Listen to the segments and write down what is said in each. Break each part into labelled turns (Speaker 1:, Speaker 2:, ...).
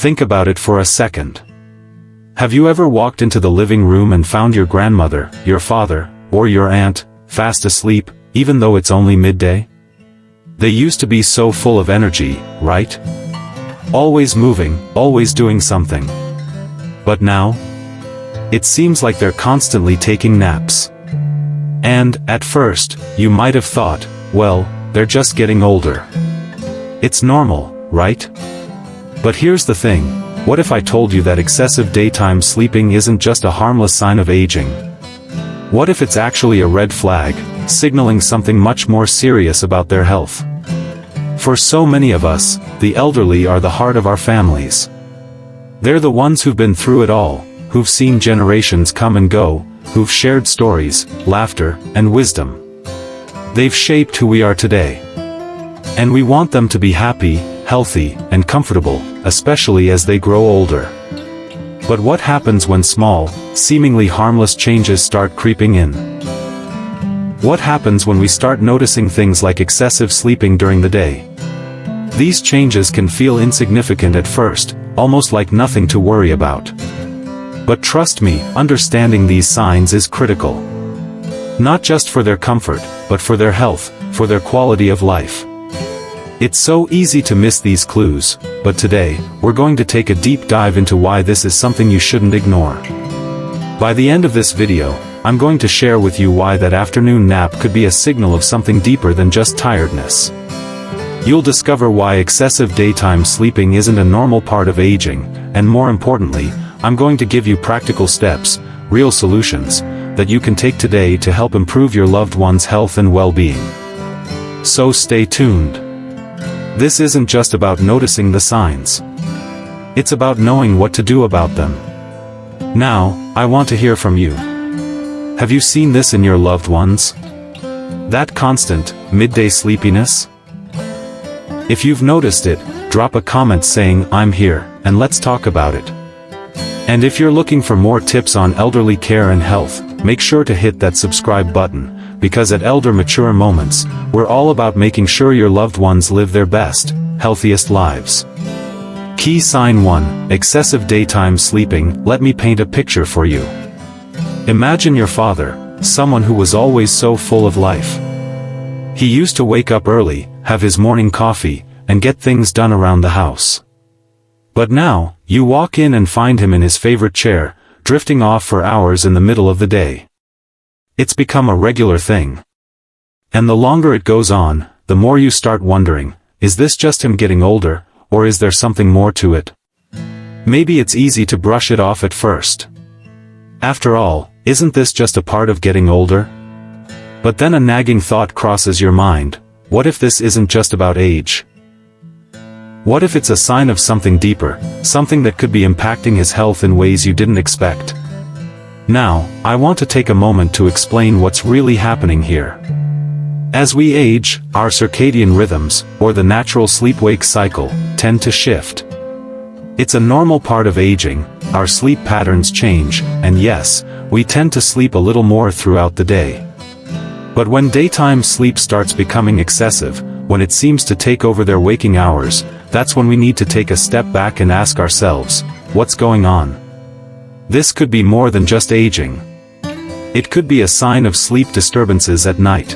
Speaker 1: Think about it for a second. Have you ever walked into the living room and found your grandmother, your father, or your aunt, fast asleep, even though it's only midday? They used to be so full of energy, right? Always moving, always doing something. But now? It seems like they're constantly taking naps. And, at first, you might have thought, well, they're just getting older. It's normal, right? But here's the thing, what if I told you that excessive daytime sleeping isn't just a harmless sign of aging? What if it's actually a red flag, signaling something much more serious about their health? For so many of us, the elderly are the heart of our families. They're the ones who've been through it all, who've seen generations come and go, who've shared stories, laughter, and wisdom. They've shaped who we are today. And we want them to be happy, healthy, and comfortable, especially as they grow older. But what happens when small, seemingly harmless changes start creeping in? What happens when we start noticing things like excessive sleeping during the day? These changes can feel insignificant at first, almost like nothing to worry about. But trust me, understanding these signs is critical. Not just for their comfort, but for their health, for their quality of life. It's so easy to miss these clues, but today, we're going to take a deep dive into why this is something you shouldn't ignore. By the end of this video, I'm going to share with you why that afternoon nap could be a signal of something deeper than just tiredness. You'll discover why excessive daytime sleeping isn't a normal part of aging, and more importantly, I'm going to give you practical steps, real solutions, that you can take today to help improve your loved one's health and well-being. So stay tuned. This isn't just about noticing the signs. It's about knowing what to do about them. Now, I want to hear from you. Have you seen this in your loved ones? That constant, midday sleepiness? If you've noticed it, drop a comment saying, "I'm here," and let's talk about it. And if you're looking for more tips on elderly care and health, make sure to hit that subscribe button, because at Elder Mature Moments, we're all about making sure your loved ones live their best, healthiest lives. Key sign 1, excessive daytime sleeping. Let me paint a picture for you. Imagine your father, someone who was always so full of life. He used to wake up early, have his morning coffee, and get things done around the house. But now, you walk in and find him in his favorite chair, drifting off for hours in the middle of the day. It's become a regular thing. And the longer it goes on, the more you start wondering, is this just him getting older, or is there something more to it? Maybe it's easy to brush it off at first. After all, isn't this just a part of getting older? But then a nagging thought crosses your mind, what if this isn't just about age? What if it's a sign of something deeper, something that could be impacting his health in ways you didn't expect? Now, I want to take a moment to explain what's really happening here. As we age, our circadian rhythms, or the natural sleep-wake cycle, tend to shift. It's a normal part of aging, our sleep patterns change, and yes, we tend to sleep a little more throughout the day. But when daytime sleep starts becoming excessive, when it seems to take over their waking hours, that's when we need to take a step back and ask ourselves, what's going on? This could be more than just aging. It could be a sign of sleep disturbances at night.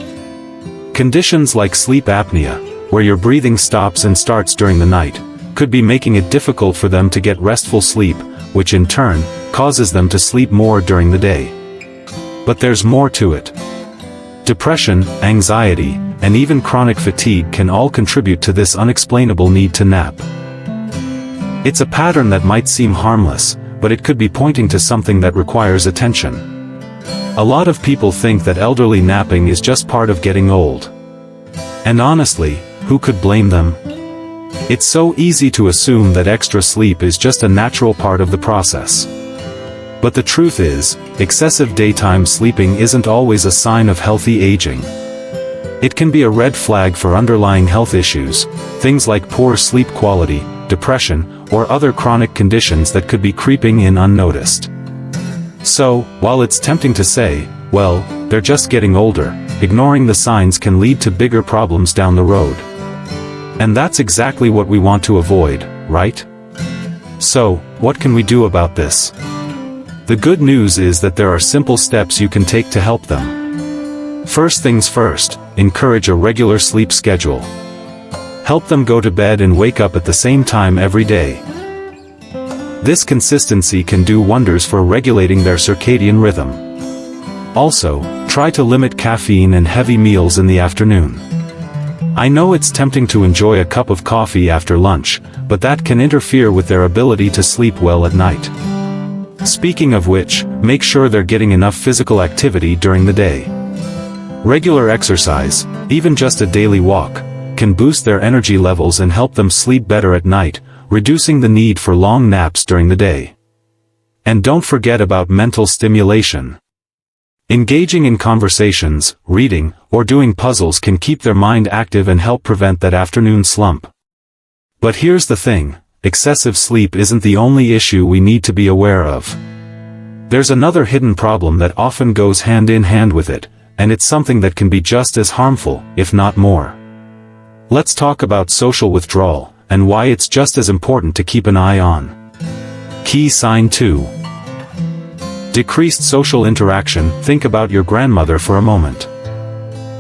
Speaker 1: Conditions like sleep apnea, where your breathing stops and starts during the night, could be making it difficult for them to get restful sleep, which in turn, causes them to sleep more during the day. But there's more to it. Depression, anxiety, and even chronic fatigue can all contribute to this unexplainable need to nap. It's a pattern that might seem harmless, but it could be pointing to something that requires attention. A lot of people think that elderly napping is just part of getting old. And honestly, who could blame them? It's so easy to assume that extra sleep is just a natural part of the process. But the truth is, excessive daytime sleeping isn't always a sign of healthy aging. It can be a red flag for underlying health issues, things like poor sleep quality, depression, or other chronic conditions that could be creeping in unnoticed. So, while it's tempting to say, well, they're just getting older, ignoring the signs can lead to bigger problems down the road. And that's exactly what we want to avoid, right? So, what can we do about this? The good news is that there are simple steps you can take to help them. First things first, encourage a regular sleep schedule. Help them go to bed and wake up at the same time every day. This consistency can do wonders for regulating their circadian rhythm. Also, try to limit caffeine and heavy meals in the afternoon. I know it's tempting to enjoy a cup of coffee after lunch, but that can interfere with their ability to sleep well at night. Speaking of which, make sure they're getting enough physical activity during the day. Regular exercise, even just a daily walk, can boost their energy levels and help them sleep better at night, reducing the need for long naps during the day. And don't forget about mental stimulation. Engaging in conversations, reading, or doing puzzles can keep their mind active and help prevent that afternoon slump. But here's the thing, excessive sleep isn't the only issue we need to be aware of. There's another hidden problem that often goes hand in hand with it, and it's something that can be just as harmful, if not more. Let's talk about social withdrawal, and why it's just as important to keep an eye on. Key sign 2. Decreased social interaction. Think about your grandmother for a moment.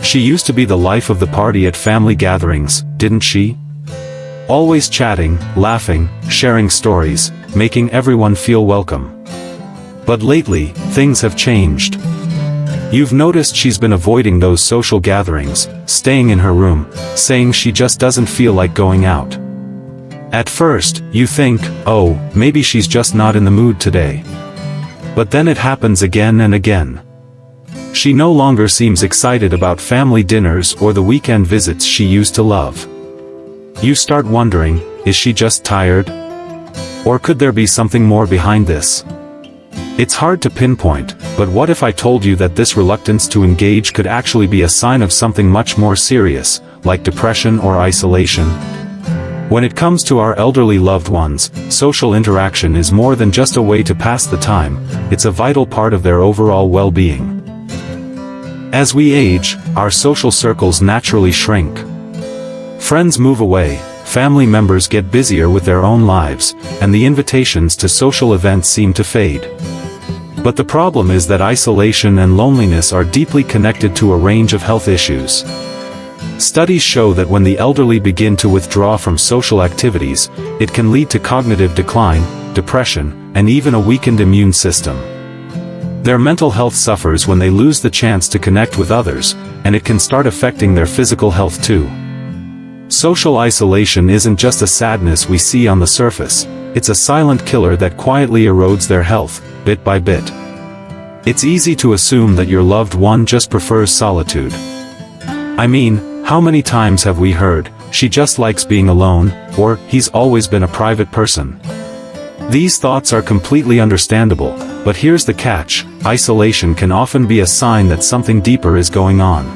Speaker 1: She used to be the life of the party at family gatherings, didn't she? Always chatting, laughing, sharing stories, making everyone feel welcome. But lately, things have changed. You've noticed she's been avoiding those social gatherings, staying in her room, saying she just doesn't feel like going out. At first, you think, oh, maybe she's just not in the mood today. But then it happens again and again. She no longer seems excited about family dinners or the weekend visits she used to love. You start wondering, is she just tired? Or could there be something more behind this? It's hard to pinpoint, but what if I told you that this reluctance to engage could actually be a sign of something much more serious, like depression or isolation? When it comes to our elderly loved ones, social interaction is more than just a way to pass the time, it's a vital part of their overall well-being. As we age, our social circles naturally shrink. Friends move away, family members get busier with their own lives, and the invitations to social events seem to fade. But the problem is that isolation and loneliness are deeply connected to a range of health issues. Studies show that when the elderly begin to withdraw from social activities, it can lead to cognitive decline, depression, and even a weakened immune system. Their mental health suffers when they lose the chance to connect with others, and it can start affecting their physical health too. Social isolation isn't just a sadness we see on the surface, it's a silent killer that quietly erodes their health, bit by bit. It's easy to assume that your loved one just prefers solitude. I mean, how many times have we heard, she just likes being alone, or, he's always been a private person? These thoughts are completely understandable, but here's the catch, isolation can often be a sign that something deeper is going on.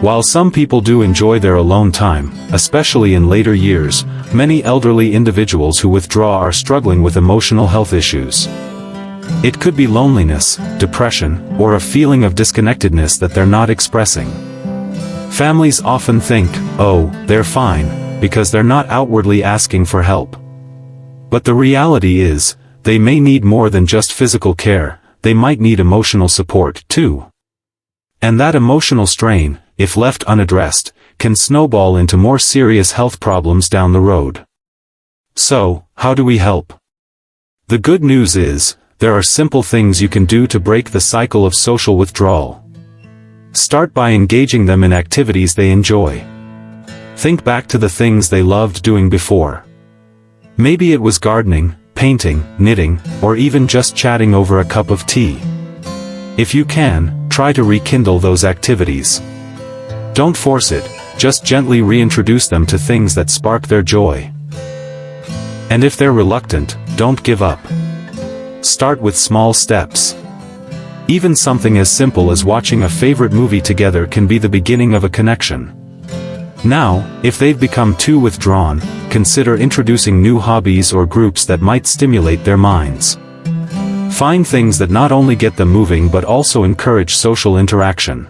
Speaker 1: While some people do enjoy their alone time, especially in later years, many elderly individuals who withdraw are struggling with emotional health issues. It could be loneliness, depression, or a feeling of disconnectedness that they're not expressing. Families often think, oh, they're fine, because they're not outwardly asking for help. But the reality is, they may need more than just physical care, they might need emotional support too. And that emotional strain, if left unaddressed, can snowball into more serious health problems down the road. So, how do we help? The good news is, there are simple things you can do to break the cycle of social withdrawal. Start by engaging them in activities they enjoy. Think back to the things they loved doing before. Maybe it was gardening, painting, knitting, or even just chatting over a cup of tea. If you can, try to rekindle those activities. Don't force it, just gently reintroduce them to things that spark their joy. And if they're reluctant, don't give up. Start with small steps. Even something as simple as watching a favorite movie together can be the beginning of a connection. Now, if they've become too withdrawn, consider introducing new hobbies or groups that might stimulate their minds. Find things that not only get them moving but also encourage social interaction.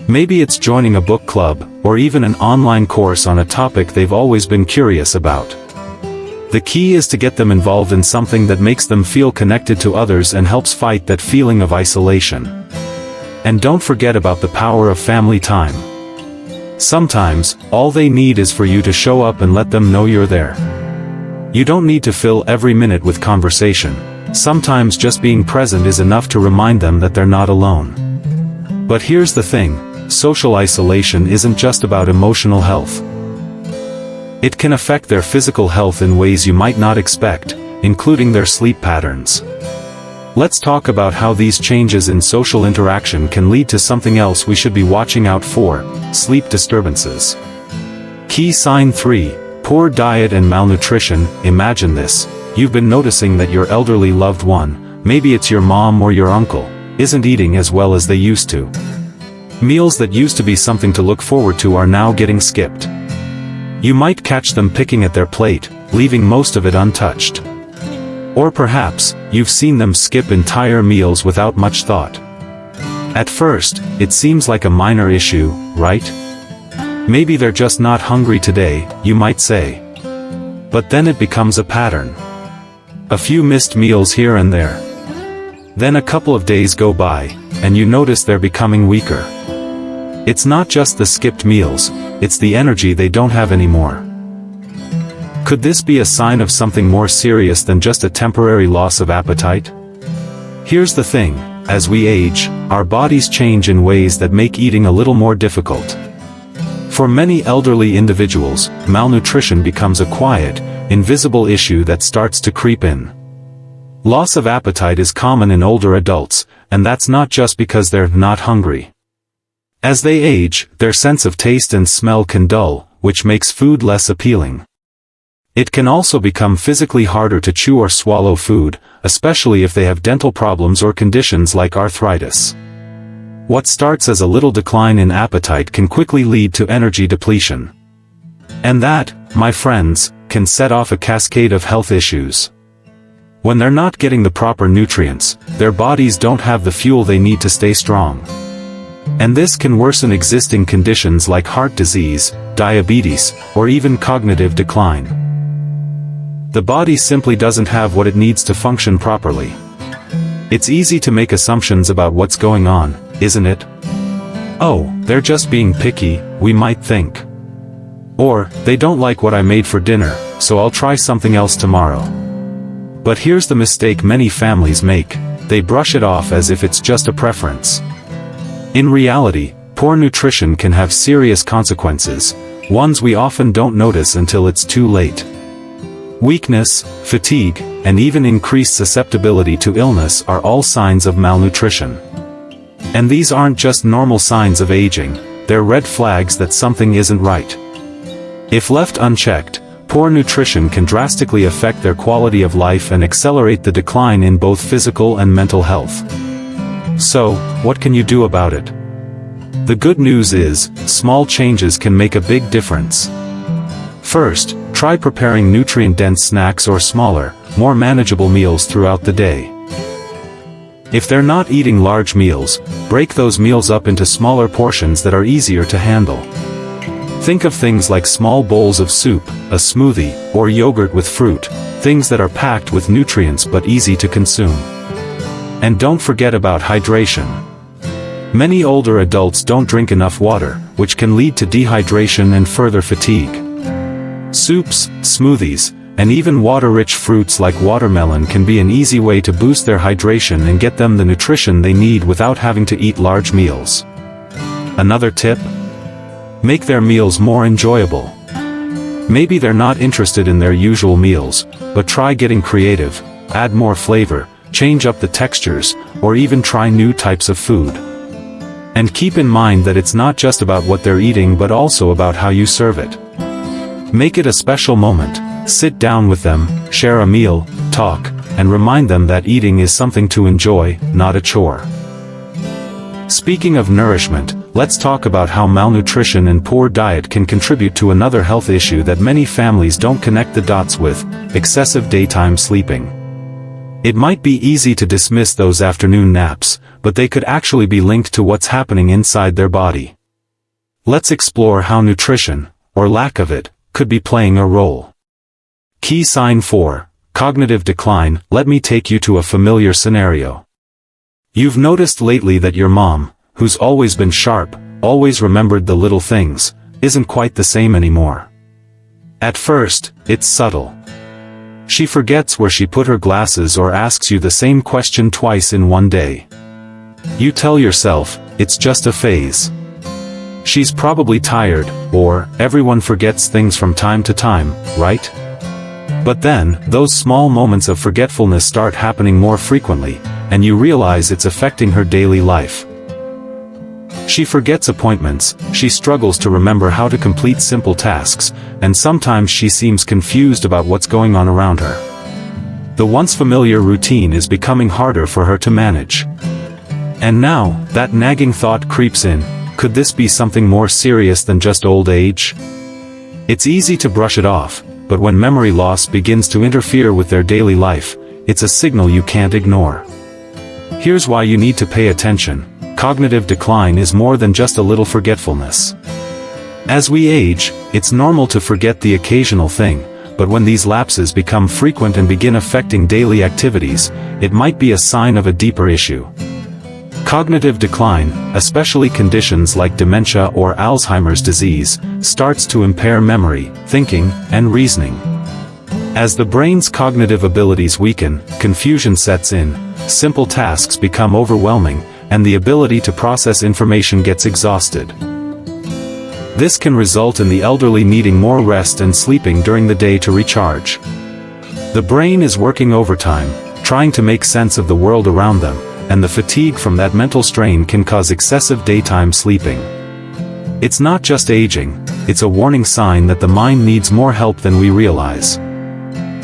Speaker 1: Maybe it's joining a book club, or even an online course on a topic they've always been curious about. The key is to get them involved in something that makes them feel connected to others and helps fight that feeling of isolation. And don't forget about the power of family time. Sometimes, all they need is for you to show up and let them know you're there. You don't need to fill every minute with conversation. Sometimes just being present is enough to remind them that they're not alone. But here's the thing, social isolation isn't just about emotional health. It can affect their physical health in ways you might not expect, including their sleep patterns. Let's talk about how these changes in social interaction can lead to something else we should be watching out for: sleep disturbances. Key sign 3, poor diet and malnutrition. Imagine this, you've been noticing that your elderly loved one, maybe it's your mom or your uncle, isn't eating as well as they used to. Meals that used to be something to look forward to are now getting skipped. You might catch them picking at their plate, leaving most of it untouched. Or perhaps, you've seen them skip entire meals without much thought. At first, it seems like a minor issue, right? Maybe they're just not hungry today, you might say. But then it becomes a pattern. A few missed meals here and there. Then a couple of days go by, and you notice they're becoming weaker. It's not just the skipped meals, it's the energy they don't have anymore. Could this be a sign of something more serious than just a temporary loss of appetite? Here's the thing, as we age, our bodies change in ways that make eating a little more difficult. For many elderly individuals, malnutrition becomes a quiet, invisible issue that starts to creep in. Loss of appetite is common in older adults, and that's not just because they're not hungry. As they age, their sense of taste and smell can dull, which makes food less appealing. It can also become physically harder to chew or swallow food, especially if they have dental problems or conditions like arthritis. What starts as a little decline in appetite can quickly lead to energy depletion. And that, my friends, can set off a cascade of health issues. When they're not getting the proper nutrients, their bodies don't have the fuel they need to stay strong. And this can worsen existing conditions like heart disease, diabetes, or even cognitive decline. The body simply doesn't have what it needs to function properly. It's easy to make assumptions about what's going on, isn't it? Oh, they're just being picky, we might think. Or, they don't like what I made for dinner, so I'll try something else tomorrow. But here's the mistake many families make, they brush it off as if it's just a preference. In reality, poor nutrition can have serious consequences, ones we often don't notice until it's too late. Weakness, fatigue, and even increased susceptibility to illness are all signs of malnutrition. And these aren't just normal signs of aging, they're red flags that something isn't right. If left unchecked, poor nutrition can drastically affect their quality of life and accelerate the decline in both physical and mental health. So, what can you do about it? The good news is, small changes can make a big difference. First, try preparing nutrient-dense snacks or smaller, more manageable meals throughout the day. If they're not eating large meals, break those meals up into smaller portions that are easier to handle. Think of things like small bowls of soup, a smoothie, or yogurt with fruit, things that are packed with nutrients but easy to consume. And don't forget about hydration. Many older adults don't drink enough water, which can lead to dehydration and further fatigue. Soups, smoothies, and even water-rich fruits like watermelon can be an easy way to boost their hydration and get them the nutrition they need without having to eat large meals. Another tip? Make their meals more enjoyable. Maybe they're not interested in their usual meals, but try getting creative, add more flavor, change up the textures, or even try new types of food. And keep in mind that it's not just about what they're eating but also about how you serve it. Make it a special moment, sit down with them, share a meal, talk, and remind them that eating is something to enjoy, not a chore. Speaking of nourishment, let's talk about how malnutrition and poor diet can contribute to another health issue that many families don't connect the dots with: excessive daytime sleeping. It might be easy to dismiss those afternoon naps, but they could actually be linked to what's happening inside their body. Let's explore how nutrition, or lack of it, could be playing a role. Key sign 4, cognitive decline. Let me take you to a familiar scenario. You've noticed lately that your mom, who's always been sharp, always remembered the little things, isn't quite the same anymore. At first, it's subtle. She forgets where she put her glasses or asks you the same question twice in one day. You tell yourself, it's just a phase. She's probably tired, or, everyone forgets things from time to time, right? But then, those small moments of forgetfulness start happening more frequently, and you realize it's affecting her daily life. She forgets appointments, she struggles to remember how to complete simple tasks, and sometimes she seems confused about what's going on around her. The once familiar routine is becoming harder for her to manage. And now, that nagging thought creeps in, could this be something more serious than just old age? It's easy to brush it off, but when memory loss begins to interfere with their daily life, it's a signal you can't ignore. Here's why you need to pay attention. Cognitive decline is more than just a little forgetfulness. As we age, it's normal to forget the occasional thing, but when these lapses become frequent and begin affecting daily activities, it might be a sign of a deeper issue. Cognitive decline, especially conditions like dementia or Alzheimer's disease, starts to impair memory, thinking, and reasoning. As the brain's cognitive abilities weaken, confusion sets in, simple tasks become overwhelming, and the ability to process information gets exhausted. This can result in the elderly needing more rest and sleeping during the day to recharge. The brain is working overtime, trying to make sense of the world around them, and the fatigue from that mental strain can cause excessive daytime sleeping. It's not just aging, it's a warning sign that the mind needs more help than we realize.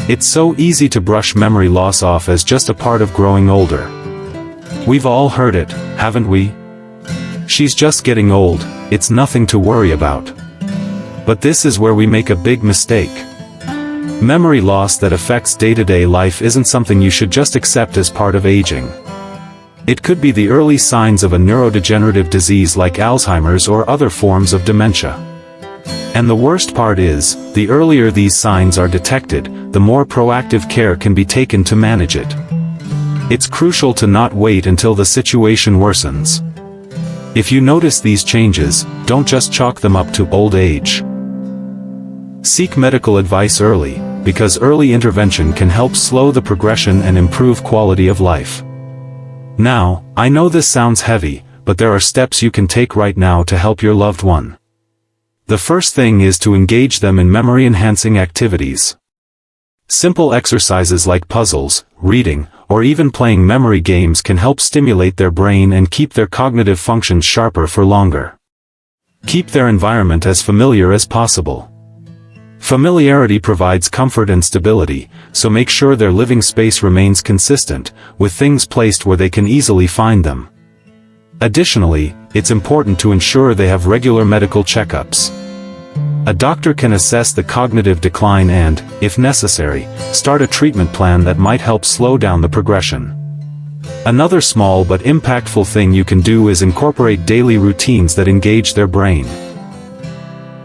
Speaker 1: It's so easy to brush memory loss off as just a part of growing older. We've all heard it, haven't we? She's just getting old, it's nothing to worry about. But this is where we make a big mistake. Memory loss that affects day-to-day life isn't something you should just accept as part of aging. It could be the early signs of a neurodegenerative disease like Alzheimer's or other forms of dementia. And the worst part is, the earlier these signs are detected, the more proactive care can be taken to manage it. It's crucial to not wait until the situation worsens. If you notice these changes, don't just chalk them up to old age. Seek medical advice early, because early intervention can help slow the progression and improve quality of life. Now, I know this sounds heavy, but there are steps you can take right now to help your loved one. The first thing is to engage them in memory-enhancing activities. Simple exercises like puzzles, reading, or even playing memory games can help stimulate their brain and keep their cognitive functions sharper for longer. Keep their environment as familiar as possible. Familiarity provides comfort and stability, so make sure their living space remains consistent, with things placed where they can easily find them. Additionally, it's important to ensure they have regular medical checkups. A doctor can assess the cognitive decline and, if necessary, start a treatment plan that might help slow down the progression. Another small but impactful thing you can do is incorporate daily routines that engage their brain.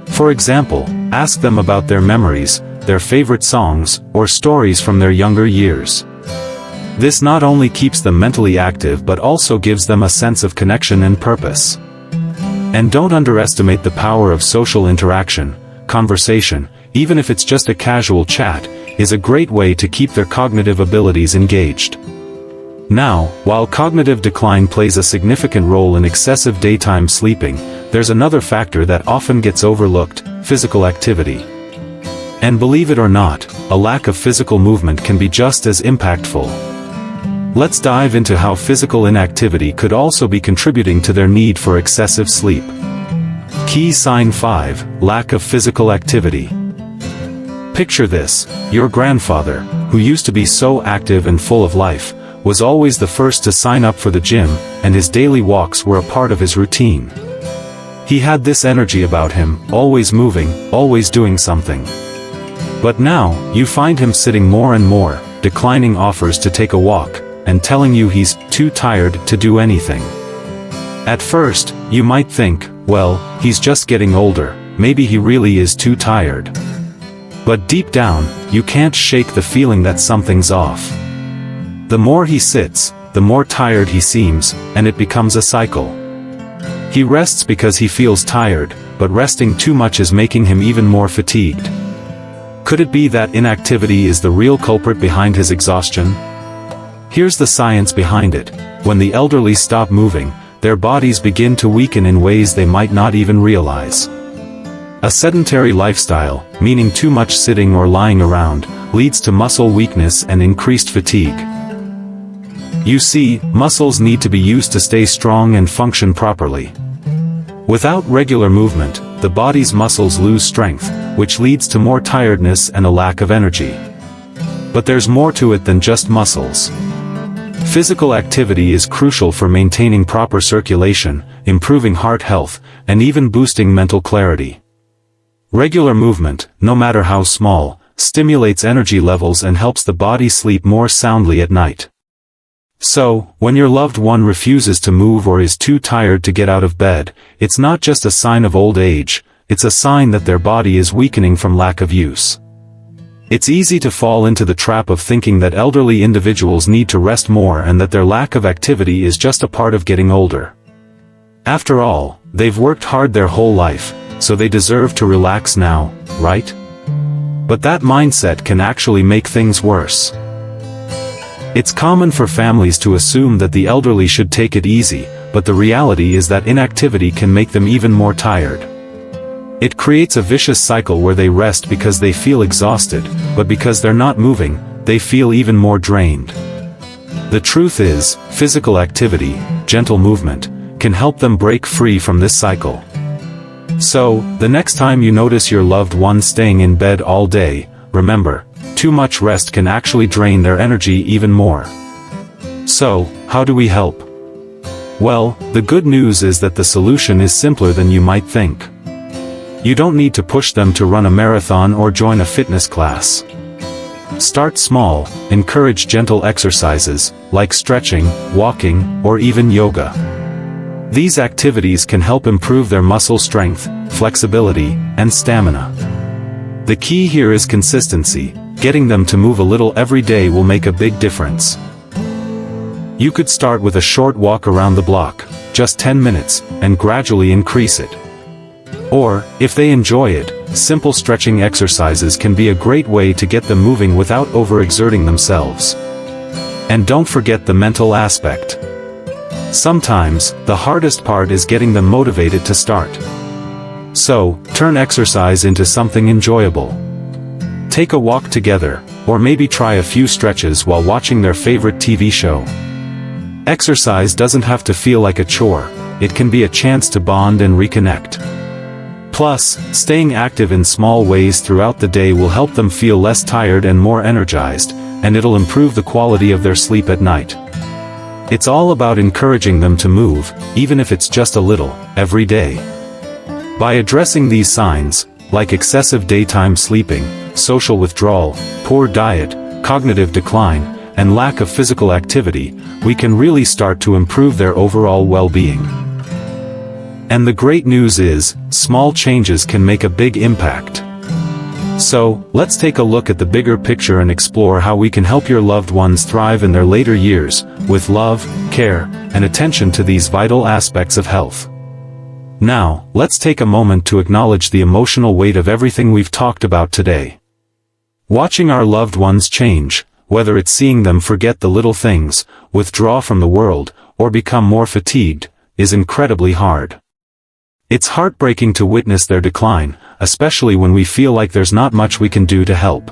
Speaker 1: For example, ask them about their memories, their favorite songs, or stories from their younger years. This not only keeps them mentally active but also gives them a sense of connection and purpose. And don't underestimate the power of social interaction. Conversation, even if it's just a casual chat, is a great way to keep their cognitive abilities engaged. Now, while cognitive decline plays a significant role in excessive daytime sleeping, there's another factor that often gets overlooked: physical activity. And believe it or not, a lack of physical movement can be just as impactful. Let's dive into how physical inactivity could also be contributing to their need for excessive sleep. Key sign 5, lack of physical activity. Picture this: your grandfather, who used to be so active and full of life, was always the first to sign up for the gym, and his daily walks were a part of his routine. He had this energy about him, always moving, always doing something. But now, you find him sitting more and more, declining offers to take a walk, and telling you he's too tired to do anything. At first, you might think, well, he's just getting older, maybe he really is too tired. But deep down, you can't shake the feeling that something's off. The more he sits, the more tired he seems, and it becomes a cycle. He rests because he feels tired, but resting too much is making him even more fatigued. Could it be that inactivity is the real culprit behind his exhaustion? Here's the science behind it. When the elderly stop moving, their bodies begin to weaken in ways they might not even realize. A sedentary lifestyle, meaning too much sitting or lying around, leads to muscle weakness and increased fatigue. You see, muscles need to be used to stay strong and function properly. Without regular movement, the body's muscles lose strength, which leads to more tiredness and a lack of energy. But there's more to it than just muscles. Physical activity is crucial for maintaining proper circulation, improving heart health, and even boosting mental clarity. Regular movement, no matter how small, stimulates energy levels and helps the body sleep more soundly at night. So, when your loved one refuses to move or is too tired to get out of bed, it's not just a sign of old age, it's a sign that their body is weakening from lack of use. It's easy to fall into the trap of thinking that elderly individuals need to rest more and that their lack of activity is just a part of getting older. After all, they've worked hard their whole life, so they deserve to relax now, right? But that mindset can actually make things worse. It's common for families to assume that the elderly should take it easy, but the reality is that inactivity can make them even more tired. It creates a vicious cycle where they rest because they feel exhausted, but because they're not moving, they feel even more drained. The truth is, physical activity, gentle movement, can help them break free from this cycle. So, the next time you notice your loved one staying in bed all day, remember, too much rest can actually drain their energy even more. So, how do we help? Well, the good news is that the solution is simpler than you might think. You don't need to push them to run a marathon or join a fitness class. Start small, encourage gentle exercises, like stretching, walking, or even yoga. These activities can help improve their muscle strength, flexibility, and stamina. The key here is consistency. Getting them to move a little every day will make a big difference. You could start with a short walk around the block, just 10 minutes, and gradually increase it. Or, if they enjoy it, simple stretching exercises can be a great way to get them moving without overexerting themselves. And don't forget the mental aspect. Sometimes, the hardest part is getting them motivated to start. So, turn exercise into something enjoyable. Take a walk together, or maybe try a few stretches while watching their favorite TV show. Exercise doesn't have to feel like a chore, it can be a chance to bond and reconnect. Plus, staying active in small ways throughout the day will help them feel less tired and more energized, and it'll improve the quality of their sleep at night. It's all about encouraging them to move, even if it's just a little, every day. By addressing these signs, like excessive daytime sleeping, social withdrawal, poor diet, cognitive decline, and lack of physical activity, we can really start to improve their overall well-being. And the great news is, small changes can make a big impact. So, let's take a look at the bigger picture and explore how we can help your loved ones thrive in their later years, with love, care, and attention to these vital aspects of health. Now, let's take a moment to acknowledge the emotional weight of everything we've talked about today. Watching our loved ones change, whether it's seeing them forget the little things, withdraw from the world, or become more fatigued, is incredibly hard. It's heartbreaking to witness their decline, especially when we feel like there's not much we can do to help.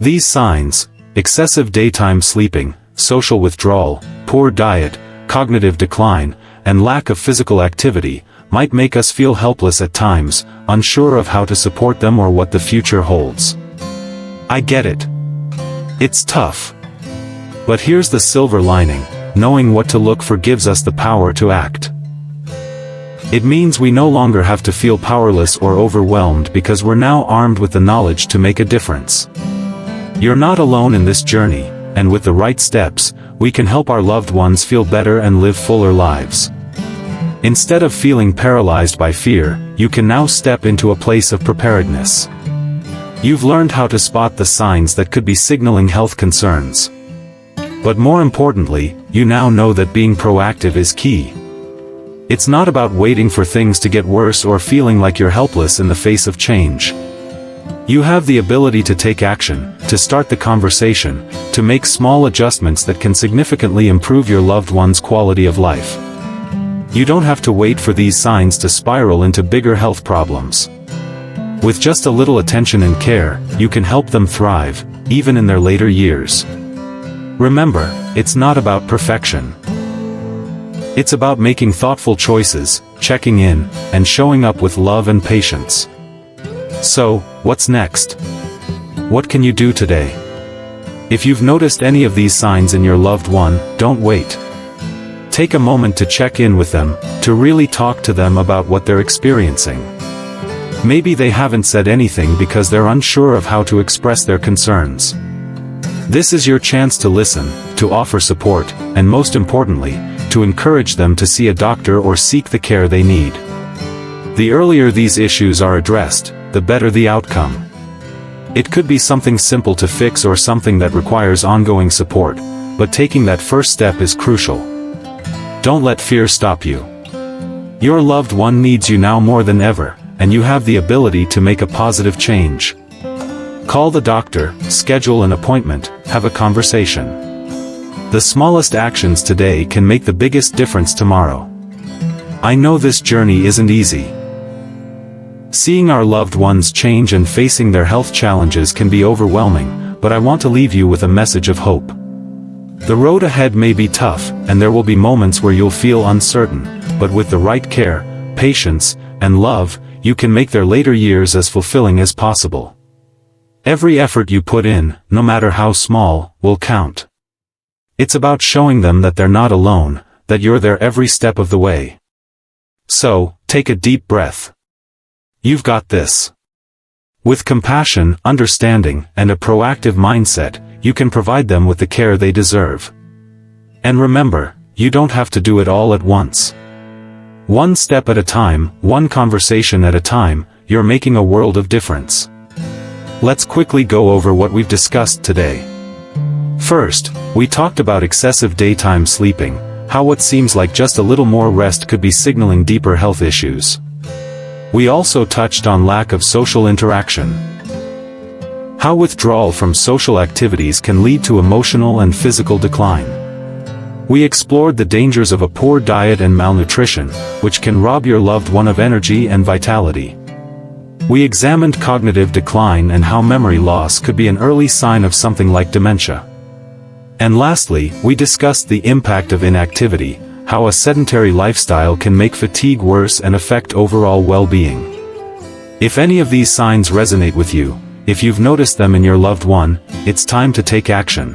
Speaker 1: These signs, excessive daytime sleeping, social withdrawal, poor diet, cognitive decline, and lack of physical activity, might make us feel helpless at times, unsure of how to support them or what the future holds. I get it. It's tough. But here's the silver lining, knowing what to look for gives us the power to act. It means we no longer have to feel powerless or overwhelmed because we're now armed with the knowledge to make a difference. You're not alone in this journey, and with the right steps, we can help our loved ones feel better and live fuller lives. Instead of feeling paralyzed by fear, you can now step into a place of preparedness. You've learned how to spot the signs that could be signaling health concerns. But more importantly, you now know that being proactive is key. It's not about waiting for things to get worse or feeling like you're helpless in the face of change. You have the ability to take action, to start the conversation, to make small adjustments that can significantly improve your loved one's quality of life. You don't have to wait for these signs to spiral into bigger health problems. With just a little attention and care, you can help them thrive, even in their later years. Remember, it's not about perfection. It's about making thoughtful choices, checking in, and showing up with love and patience. So, what's next? What can you do today? If you've noticed any of these signs in your loved one, don't wait. Take a moment to check in with them, to really talk to them about what they're experiencing. Maybe they haven't said anything because they're unsure of how to express their concerns. This is your chance to listen, to offer support, and most importantly, to encourage them to see a doctor or seek the care they need. The earlier these issues are addressed, the better the outcome. It could be something simple to fix or something that requires ongoing support, but taking that first step is crucial. Don't let fear stop you. Your loved one needs you now more than ever, and you have the ability to make a positive change. Call the doctor, schedule an appointment, have a conversation. The smallest actions today can make the biggest difference tomorrow. I know this journey isn't easy. Seeing our loved ones change and facing their health challenges can be overwhelming, but I want to leave you with a message of hope. The road ahead may be tough, and there will be moments where you'll feel uncertain, but with the right care, patience, and love, you can make their later years as fulfilling as possible. Every effort you put in, no matter how small, will count. It's about showing them that they're not alone, that you're there every step of the way. So, take a deep breath. You've got this. With compassion, understanding, and a proactive mindset, you can provide them with the care they deserve. And remember, you don't have to do it all at once. One step at a time, one conversation at a time, you're making a world of difference. Let's quickly go over what we've discussed today. First, we talked about excessive daytime sleeping, how what seems like just a little more rest could be signaling deeper health issues. We also touched on lack of social interaction. How withdrawal from social activities can lead to emotional and physical decline. We explored the dangers of a poor diet and malnutrition, which can rob your loved one of energy and vitality. We examined cognitive decline and how memory loss could be an early sign of something like dementia. And lastly, we discussed the impact of inactivity, how a sedentary lifestyle can make fatigue worse and affect overall well-being. If any of these signs resonate with you, if you've noticed them in your loved one, it's time to take action.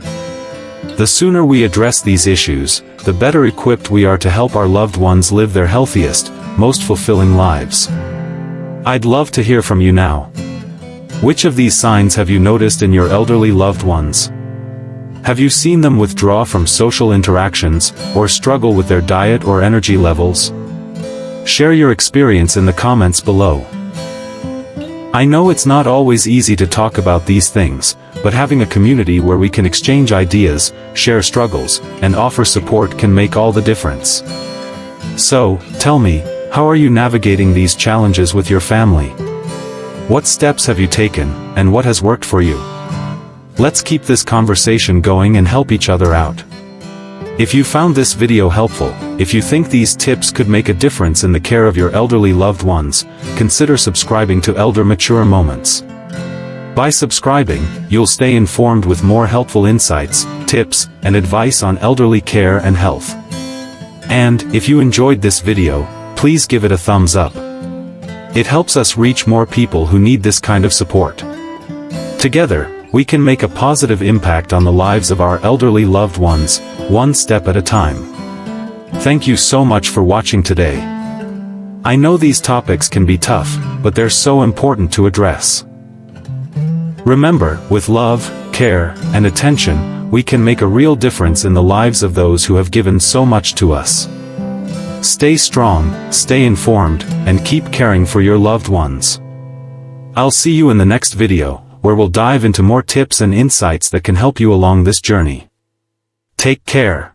Speaker 1: The sooner we address these issues, the better equipped we are to help our loved ones live their healthiest, most fulfilling lives. I'd love to hear from you now. Which of these signs have you noticed in your elderly loved ones? Have you seen them withdraw from social interactions, or struggle with their diet or energy levels? Share your experience in the comments below. I know it's not always easy to talk about these things, but having a community where we can exchange ideas, share struggles, and offer support can make all the difference. So, tell me, how are you navigating these challenges with your family? What steps have you taken, and what has worked for you? Let's keep this conversation going and help each other out. If you found this video helpful, if you think these tips could make a difference in the care of your elderly loved ones, consider subscribing to Elder Mature Moments. By subscribing, you'll stay informed with more helpful insights, tips, and advice on elderly care and health. And, if you enjoyed this video, please give it a thumbs up. It helps us reach more people who need this kind of support. Together, we can make a positive impact on the lives of our elderly loved ones, one step at a time. Thank you so much for watching today. I know these topics can be tough, but they're so important to address. Remember, with love, care, and attention, we can make a real difference in the lives of those who have given so much to us. Stay strong, stay informed, and keep caring for your loved ones. I'll see you in the next video, where we'll dive into more tips and insights that can help you along this journey. Take care.